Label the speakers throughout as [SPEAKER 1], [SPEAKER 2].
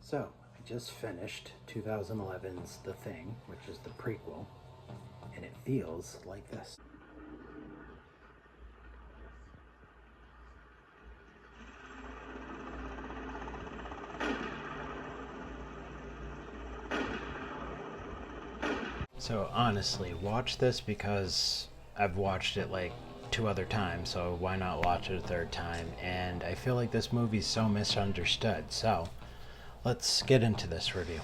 [SPEAKER 1] So, I just finished 2011's The Thing, which is the prequel, and it feels like this. So honestly, watch this because I've watched it like 2 other times, so why not watch it a third time? And I feel like this movie's so misunderstood, so let's get into this review.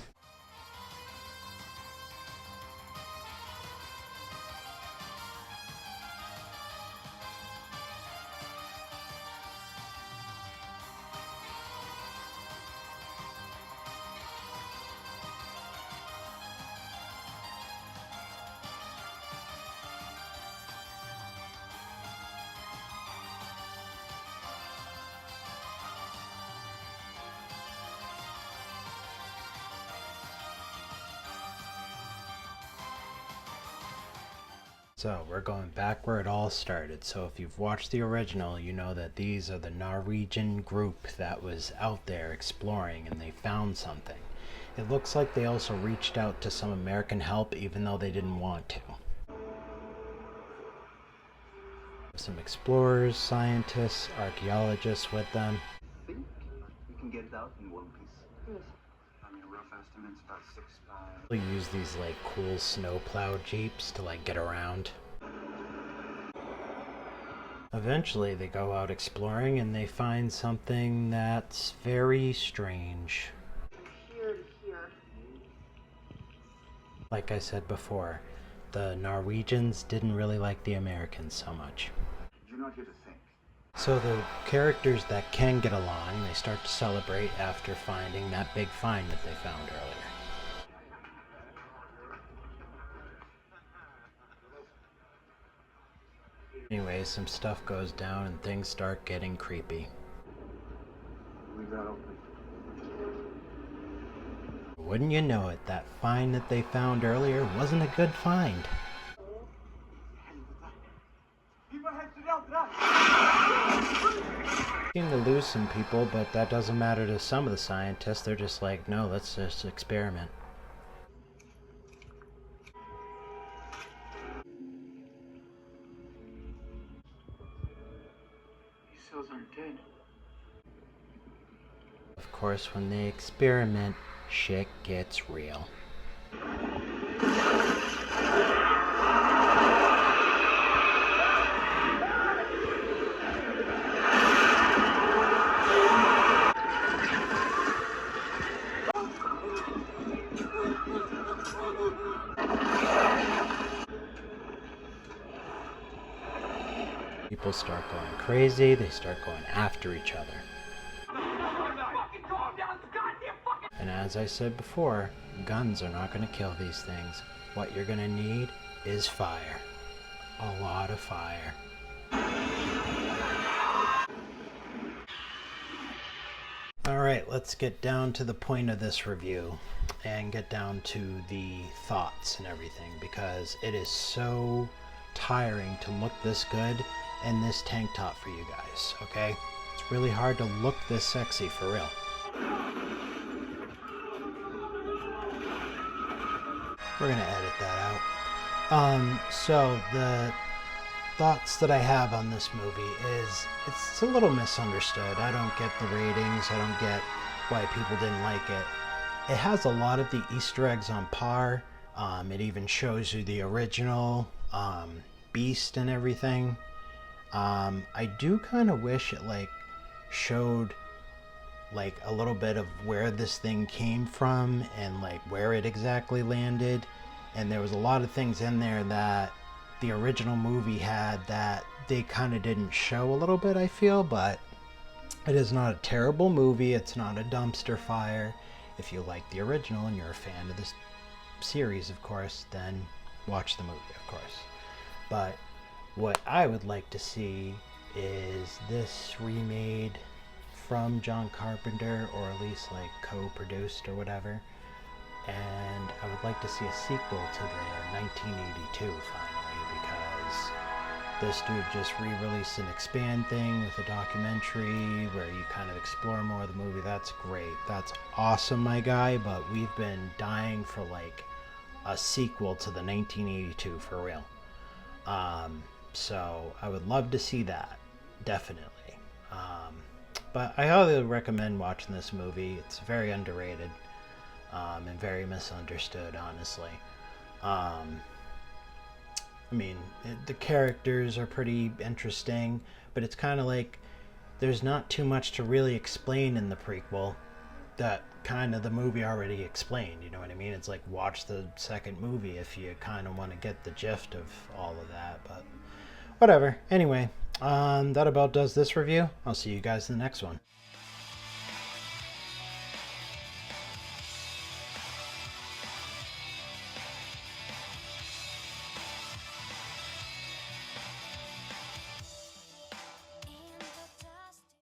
[SPEAKER 1] So we're going back where it all started. So if you've watched the original, you know that these are the Norwegian group that was out there exploring and they found something. It looks like they also reached out to some American help even though they didn't want to. Some explorers, scientists, archaeologists with them.
[SPEAKER 2] I think we can get it out in one piece. Good. I mean, rough estimate's about 6 by...
[SPEAKER 1] They use these like cool snowplow jeeps to like get around. Eventually they go out exploring and they find something that's very strange.
[SPEAKER 3] Here to here.
[SPEAKER 1] Like I said before, the Norwegians didn't really like the Americans so much.
[SPEAKER 2] You're not here to think.
[SPEAKER 1] So the characters that can get along, they start to celebrate after finding that big find that they found earlier. Anyway, some stuff goes down and things start getting creepy.
[SPEAKER 2] Leave that open.
[SPEAKER 1] Wouldn't you know it, that find that they found earlier wasn't a good find. Seem to lose some people, but that doesn't matter to some of the scientists. They're just like, no, let's just experiment.
[SPEAKER 2] These cells aren't dead.
[SPEAKER 1] Of course, when they experiment, shit gets real. People start going crazy, they start going after each other. And as I said before, guns are not going to kill these things. What you're going to need is fire. A lot of fire. Alright, let's get down to the point of this review and get down to the thoughts and everything, because it is so tiring to look this good in this tank top for you guys, okay? It's really hard to look this sexy for real. We're gonna edit that out. So the thoughts that I have on this movie is it's a little misunderstood. I don't get the ratings. I don't get why people didn't like it. It has a lot of the Easter eggs on par. It even shows you the original beast and everything. I do kind of wish it like showed like a little bit of where this thing came from and like where it exactly landed, and there was a lot of things in there that the original movie had that they kind of didn't show a little bit, I feel. But it is not a terrible movie. It's not a dumpster fire. If you like the original and you're a fan of this series, of course, then watch the movie, of course. But what I would like to see is this remade from John Carpenter, or at least like co-produced or whatever. And I would like to see a sequel to the 1982 finally, because this dude just re-released an Expand thing with a documentary where you kind of explore more of the movie. That's great. That's awesome, my guy. But we've been dying for like a sequel to the 1982 for real. So I would love to see that, definitely. But I highly recommend watching this movie. It's very underrated and very misunderstood, honestly. I mean, the characters are pretty interesting, but it's kind of like there's not too much to really explain in the prequel that kind of the movie already explained. You know what I mean? It's like watch the second movie if you kind of want to get the gist of all of that. But whatever. Anyway, that about does this review. I'll see you guys in the next one.